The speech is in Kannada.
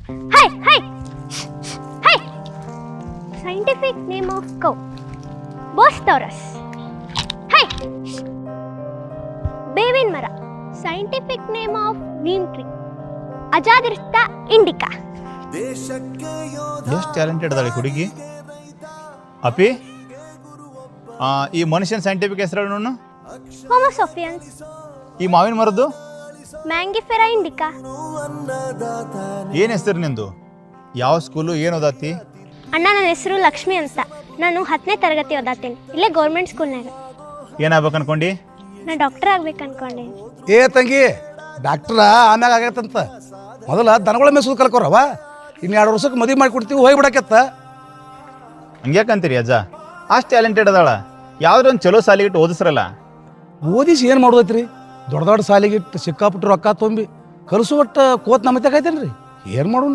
Hi, hi, hi. Scientific name of cow. Bostosaurus. Hi. ಬೇವಿನ ಮರ. Scientific name of neem tree. Azadirachta indica. ಎಷ್ಟು ಟ್ಯಾಲೆಂಟೆಡ್ ಅದಾಳೆ ಹುಡುಗಿ. ಅಪಿ, ಈ ಮನುಷ್ಯನ ಸೈಂಟಿಫಿಕ್ ಹೆಸರು ನೋಡು. Homo sapiens. ಈ ಮಾವಿನ ಮರದ್ದು ಮ್ಯಾಂಗಿಫೆರಾ ಇಂಡಿಕಾ. ಏನು ಹೆಸರು ನಿಂದು? ಯಾವ ಸ್ಕೂಲು, ಏನು ಓದಾತಿ? ಅಣ್ಣ, ನನ್ನ ಹೆಸರು ಲಕ್ಷ್ಮಿ ಅಂತ. ನಾನು 10ನೇ ತರಗತಿ ಓದಾತೀನಿ, ಇಲ್ಲೇ ಗೌರ್ಮೆಂಟ್ ಸ್ಕೂಲ್ನಾಗ. ಏನಾಗ್ಬೇಕು ಅನ್ಕೊಂಡು? ನಾನು ಡಾಕ್ಟರ್ ಆಗ್ಬೇಕು ಅನ್ಕೊಂಡೆ. ಏ ತಂಗಿ, ಡಾಕ್ಟ್ರ ಆಮ್ಯಾಗ ಆಗೈತಂತ. ಮೊದಲ ದನಗಳ ಮೇಸೋದು ಕಲ್ಕೋರವ. ಇನ್ನು 2 ವರ್ಷಕ್ಕೆ ಮದುವೆ ಮಾಡಿಕೊಡ್ತೀವಿ, ಹೋಗ್ಬಿಡಕೆತ್ತ. ಹಂಗ್ಯಾಕಂತೀರಿ ಅಜ್ಜ? ಅಷ್ಟು ಟ್ಯಾಲೆಂಟೆಡ್ ಅದಾಳ. ಯಾವ್ದ್ರ ಒಂದು ಚಲೋ ಸಾಲಿಗಿಟ್ಟು ಓದಿಸ್ರಲ್ಲ. ಓದಿಸಿ ಏನು ಮಾಡೋದೈತ್ರಿ? ದೊಡ್ಡ ದೊಡ್ಡ ಸಾಲಿಗಿಟ್ಟು ಸಿಕ್ಕಾಪಟ್ಟು ರೊಕ್ಕ ತುಂಬಿ ಕಲಿಸು ಒಟ್ಟು ಕೋತ್ ನಮ್ಮತ್ತಾಗೈತೇನ್ರಿ. ಏನು ಮಾಡೋಣ?